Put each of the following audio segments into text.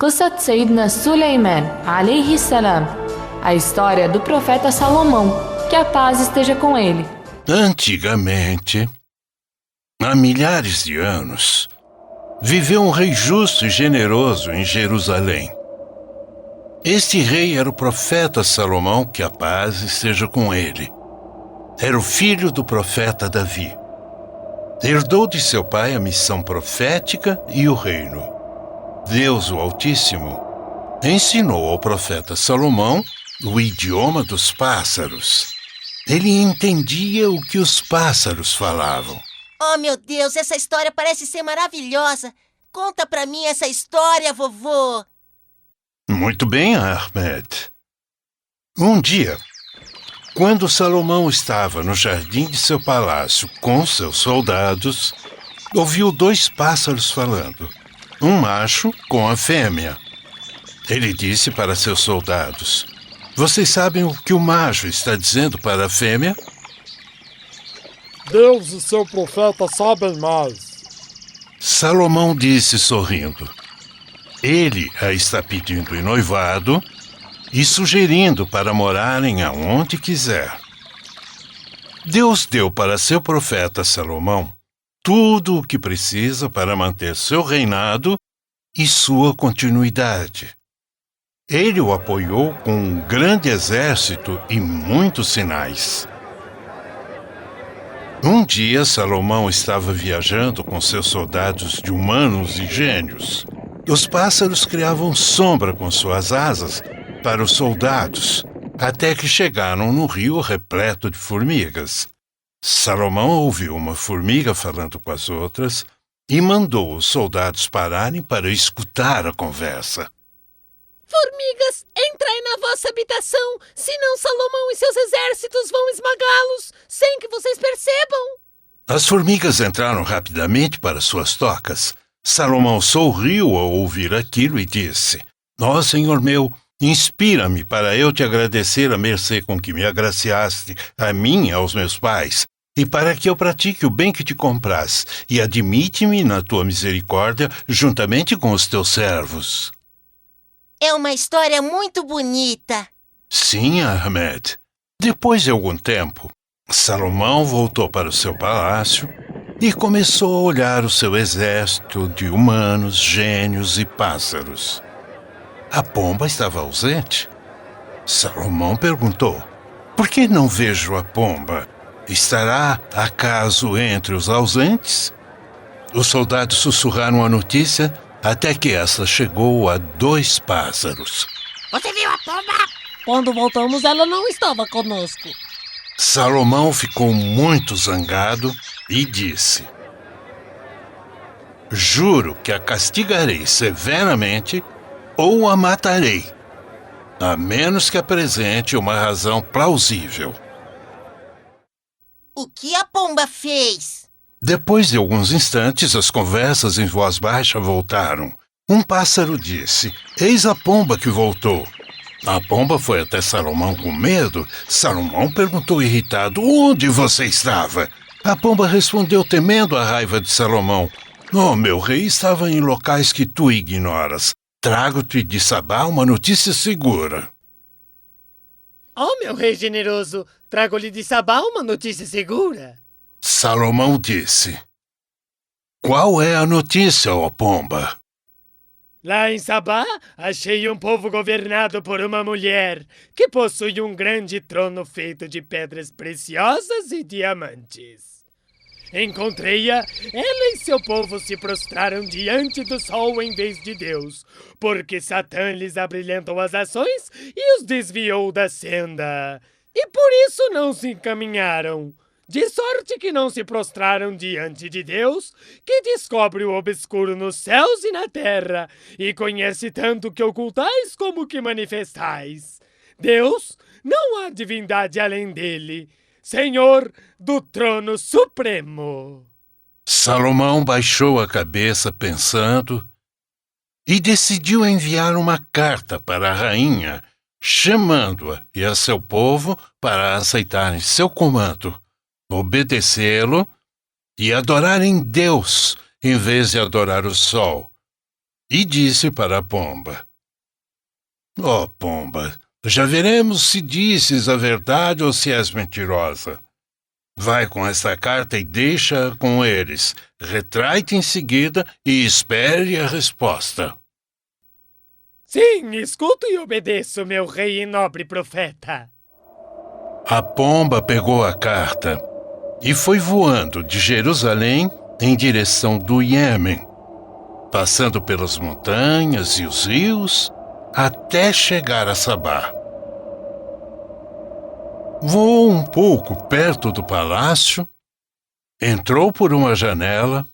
قصة سيدنا سليمان عليه السلام, a história do profeta Salomão, que a paz esteja com ele. Antigamente, há milhares de anos, viveu um rei justo e generoso em Jerusalém. Este rei era o profeta Salomão, que a paz esteja com ele. Era o filho do profeta Davi. Herdou de seu pai a missão profética e o reino. Deus, o Altíssimo, ensinou ao profeta Salomão o idioma dos pássaros. Ele entendia o que os pássaros falavam. Oh, meu Deus, essa história parece ser maravilhosa. Conta pra mim essa história, vovô. Muito bem, Ahmed. Um dia, quando Salomão estava no jardim de seu palácio com seus soldados, ouviu 2 pássaros falando, um macho com a fêmea. Ele disse para seus soldados: "Vocês sabem o que o macho está dizendo para a fêmea?" Deus e seu profeta sabem mais. Salomão disse sorrindo: "Ele a está pedindo em noivado e sugerindo para morarem aonde quiser." Deus deu para seu profeta Salomão tudo o que precisa para manter seu reinado e sua continuidade. Ele o apoiou com um grande exército e muitos sinais. Um dia, Salomão estava viajando com seus soldados de humanos e gênios. Os pássaros criavam sombra com suas asas para os soldados, até que chegaram no rio repleto de formigas. Salomão ouviu uma formiga falando com as outras e mandou os soldados pararem para escutar a conversa. Formigas, entrai na vossa habitação, senão Salomão e seus exércitos vão esmagá-los, sem que vocês percebam. As formigas entraram rapidamente para suas tocas. Salomão sorriu ao ouvir aquilo e disse: "Ó Senhor meu, inspira-me para eu te agradecer a mercê com que me agraciaste a mim e aos meus pais, e para que eu pratique o bem que te compraz, e admite-me na tua misericórdia juntamente com os teus servos." É uma história muito bonita. Sim, Ahmed. Depois de algum tempo, Salomão voltou para o seu palácio e começou a olhar o seu exército de humanos, gênios e pássaros. A pomba estava ausente. Salomão perguntou: "Por que não vejo a pomba? Estará, acaso, entre os ausentes?" Os soldados sussurraram a notícia até que essa chegou a 2 pássaros. Você viu a pomba? Quando voltamos, ela não estava conosco. Salomão ficou muito zangado e disse: "Juro que a castigarei severamente ou a matarei, a menos que apresente uma razão plausível." O que a pomba fez? Depois de alguns instantes, as conversas em voz baixa voltaram. Um pássaro disse: "Eis a pomba que voltou." A pomba foi até Salomão com medo. Salomão perguntou irritado: "Onde você estava?" A pomba respondeu temendo a raiva de Salomão: "Oh, meu rei, estava em locais que tu ignoras. Trago-te de Sabá uma notícia segura." Oh, meu rei generoso, trago-lhe de Sabá uma notícia segura. Salomão disse: "Qual é a notícia, ó pomba?" Lá em Sabá, achei um povo governado por uma mulher que possui um grande trono feito de pedras preciosas e diamantes. Encontrei-a, ela e seu povo se prostraram diante do sol em vez de Deus, porque Satã lhes abrilhantou as ações e os desviou da senda. E por isso não se encaminharam. De sorte que não se prostraram diante de Deus, que descobre o obscuro nos céus e na terra, e conhece tanto o que ocultais como o que manifestais. Deus, não há divindade além dele, Senhor do trono supremo. Salomão baixou a cabeça pensando e decidiu enviar uma carta para a rainha, chamando-a e a seu povo para aceitarem seu comando, obedecê-lo e adorarem Deus em vez de adorar o sol, e disse para a pomba: Ó pomba, já veremos se dizes a verdade ou se és mentirosa. Vai com esta carta e deixa com eles. Retrai-te em seguida e espere a resposta. Sim, escuto e obedeço, meu rei e nobre profeta. A pomba pegou a carta e foi voando de Jerusalém em direção do Iêmen, passando pelas montanhas e os rios até chegar a Sabá. Voou um pouco perto do palácio, entrou por uma janela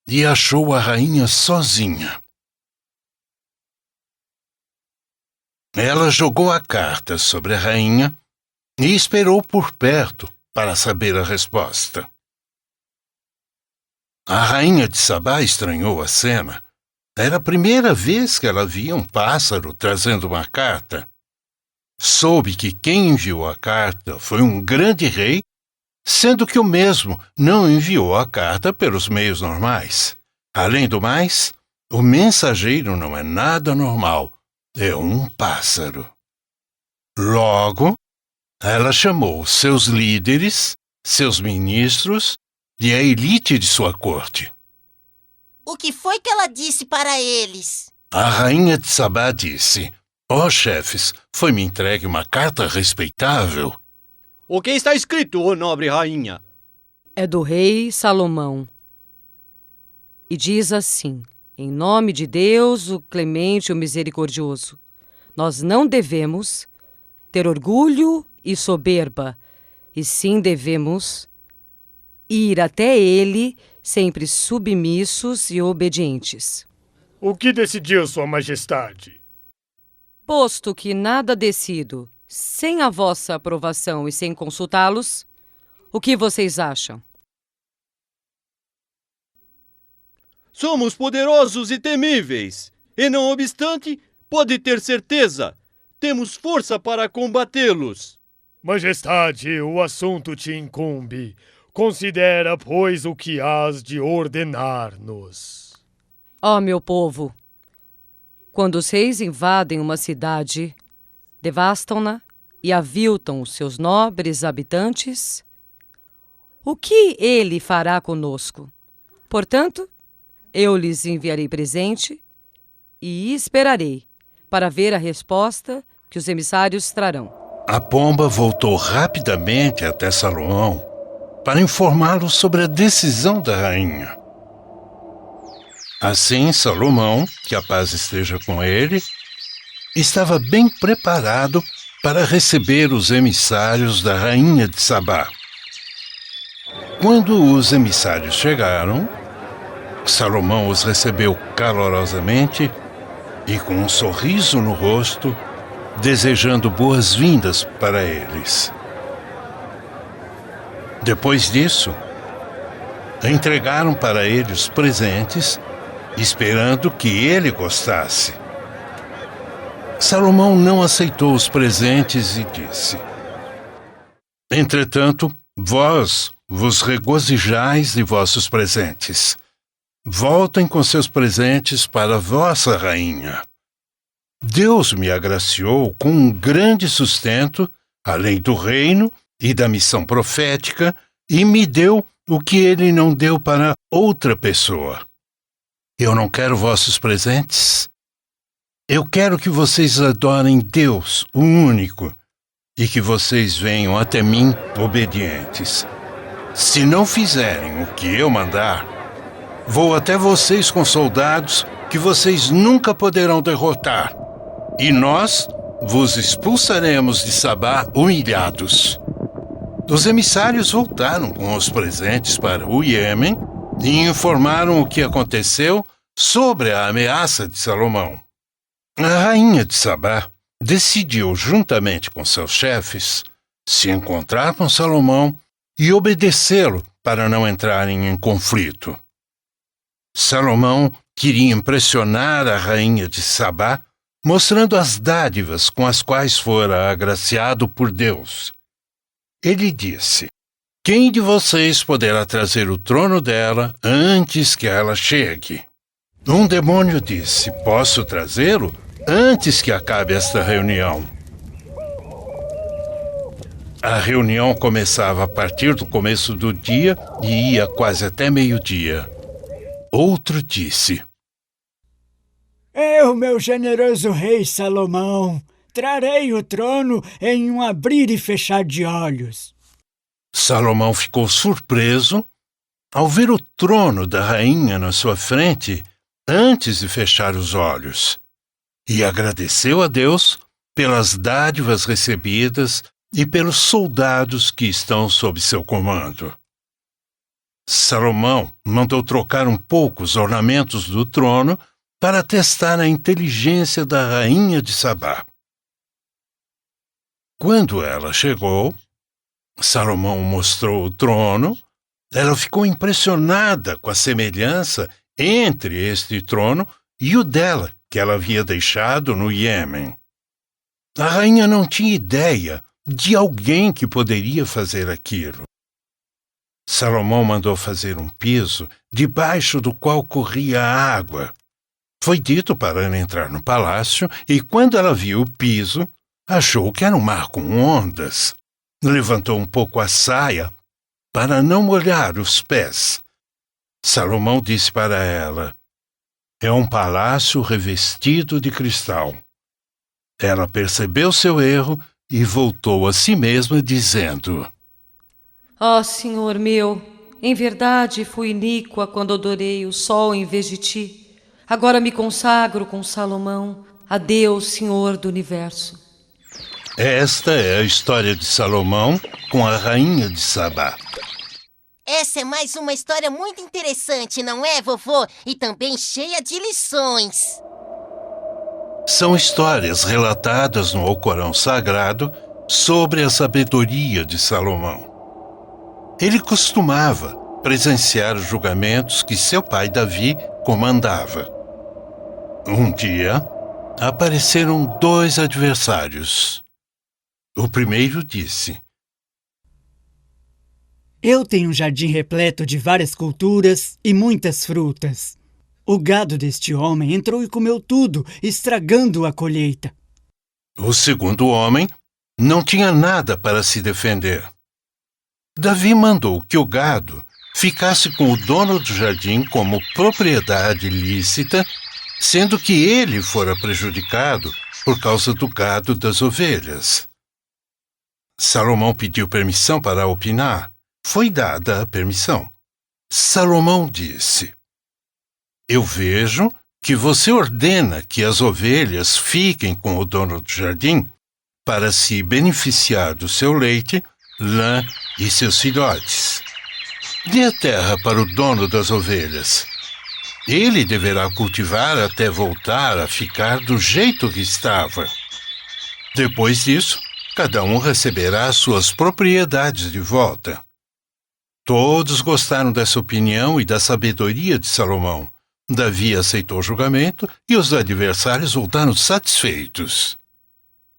e achou a rainha sozinha. Ela jogou a carta sobre a rainha e esperou por perto para saber a resposta. A rainha de Sabá estranhou a cena. Era a primeira vez que ela via um pássaro trazendo uma carta. Soube que quem enviou a carta foi um grande rei, sendo que o mesmo não enviou a carta pelos meios normais. Além do mais, o mensageiro não é nada normal, é um pássaro. Logo, ela chamou seus líderes, seus ministros e a elite de sua corte. O que foi que ela disse para eles? A rainha de Sabá disse: Ó chefes, foi-me entregue uma carta respeitável. O que está escrito, ó nobre rainha? É do rei Salomão. E diz assim: em nome de Deus, o clemente e o misericordioso, nós não devemos ter orgulho e soberba, e sim devemos ir até ele sempre submissos e obedientes. O que decidiu, Sua Majestade? Posto que nada decido sem a vossa aprovação e sem consultá-los, o que vocês acham? Somos poderosos e temíveis, e não obstante, pode ter certeza, temos força para combatê-los. Majestade, o assunto te incumbe. Considera, pois, o que hás de ordenar-nos. Ó meu povo, quando os reis invadem uma cidade, devastam-na e aviltam os seus nobres habitantes, o que ele fará conosco? Portanto, eu lhes enviarei presente e esperarei para ver a resposta que os emissários trarão. A pomba voltou rapidamente até Salomão para informá-lo sobre a decisão da rainha. Assim, Salomão, que a paz esteja com ele, estava bem preparado para receber os emissários da rainha de Sabá. Quando os emissários chegaram, Salomão os recebeu calorosamente e com um sorriso no rosto, desejando boas-vindas para eles. Depois disso, entregaram para ele os presentes, esperando que ele gostasse. Salomão não aceitou os presentes e disse: Entretanto, vós vos regozijais de vossos presentes. Voltem com seus presentes para vossa rainha. Deus me agraciou com um grande sustento, além do reino e da missão profética, e me deu o que ele não deu para outra pessoa. Eu não quero vossos presentes. Eu quero que vocês adorem Deus, o único, e que vocês venham até mim obedientes. Se não fizerem o que eu mandar, vou até vocês com soldados que vocês nunca poderão derrotar, e nós vos expulsaremos de Sabá humilhados. Os emissários voltaram com os presentes para o Iêmen e informaram o que aconteceu sobre a ameaça de Salomão. A rainha de Sabá decidiu, juntamente com seus chefes, se encontrar com Salomão e obedecê-lo para não entrarem em conflito. Salomão queria impressionar a rainha de Sabá, mostrando as dádivas com as quais fora agraciado por Deus. Ele disse: Quem de vocês poderá trazer o trono dela antes que ela chegue? Um demônio disse: posso trazê-lo antes que acabe esta reunião. A reunião começava a partir do começo do dia e ia quase até meio-dia. Outro disse: Eu, meu generoso rei Salomão, trarei o trono em um abrir e fechar de olhos. Salomão ficou surpreso ao ver o trono da rainha na sua frente antes de fechar os olhos, e agradeceu a Deus pelas dádivas recebidas e pelos soldados que estão sob seu comando. Salomão mandou trocar um pouco os ornamentos do trono para testar a inteligência da rainha de Sabá. Quando ela chegou, Salomão mostrou o trono. Ela ficou impressionada com a semelhança entre este trono e o dela, que ela havia deixado no Iêmen. A rainha não tinha ideia de alguém que poderia fazer aquilo. Salomão mandou fazer um piso debaixo do qual corria a água. Foi dito para ela entrar no palácio e, quando ela viu o piso, achou que era um mar com ondas. Levantou um pouco a saia para não molhar os pés. Salomão disse para ela: é um palácio revestido de cristal. Ela percebeu seu erro e voltou a si mesma, dizendo: Ó Senhor meu, em verdade fui iníqua quando adorei o sol em vez de ti. Agora me consagro com Salomão a Deus, Senhor do universo. Esta é a história de Salomão com a rainha de Sabá. Essa é mais uma história muito interessante, não é, vovô? E também cheia de lições. São histórias relatadas no Alcorão Sagrado sobre a sabedoria de Salomão. Ele costumava presenciar os julgamentos que seu pai Davi comandava. Um dia, apareceram 2 adversários. O primeiro disse: Eu tenho um jardim repleto de várias culturas e muitas frutas. O gado deste homem entrou e comeu tudo, estragando a colheita. O segundo homem não tinha nada para se defender. Davi mandou que o gado ficasse com o dono do jardim como propriedade lícita, sendo que ele fora prejudicado por causa do gado das ovelhas. Salomão pediu permissão para opinar. Foi dada a permissão. Salomão disse: eu vejo que você ordena que as ovelhas fiquem com o dono do jardim para se beneficiar do seu leite, lã e seus filhotes. Dê a terra para o dono das ovelhas. Ele deverá cultivar até voltar a ficar do jeito que estava. Depois disso, cada um receberá suas propriedades de volta. Todos gostaram dessa opinião e da sabedoria de Salomão. Davi aceitou o julgamento e os adversários voltaram satisfeitos.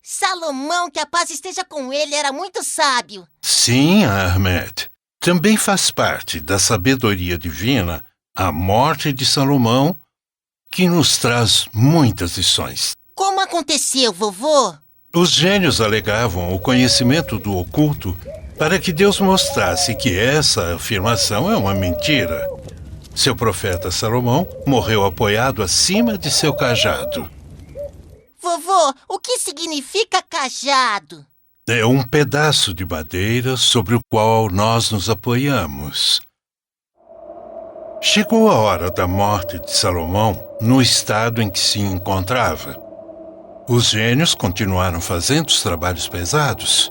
Salomão, que a paz esteja com ele, era muito sábio. Sim, Ahmed. Também faz parte da sabedoria divina a morte de Salomão, que nos traz muitas lições. Como aconteceu, vovô? Os gênios alegavam o conhecimento do oculto para que Deus mostrasse que essa afirmação é uma mentira. Seu profeta Salomão morreu apoiado acima de seu cajado. Vovô, o que significa cajado? É um pedaço de madeira sobre o qual nós nos apoiamos. Chegou a hora da morte de Salomão no estado em que se encontrava. Os gênios continuaram fazendo os trabalhos pesados.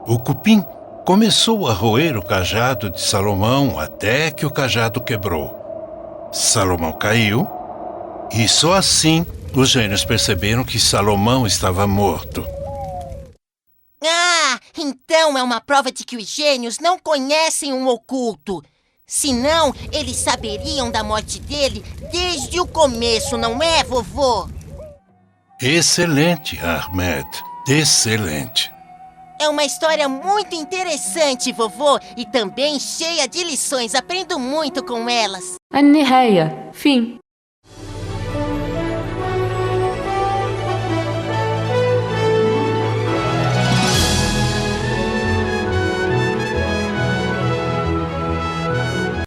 O cupim começou a roer o cajado de Salomão até que o cajado quebrou. Salomão caiu e só assim os gênios perceberam que Salomão estava morto. Ah, então é uma prova de que os gênios não conhecem um oculto. Senão, eles saberiam da morte dele desde o começo, não é, vovô? Excelente, Ahmed. Excelente. É uma história muito interessante, vovô, e também cheia de lições. Aprendo muito com elas. النهاية. Fim.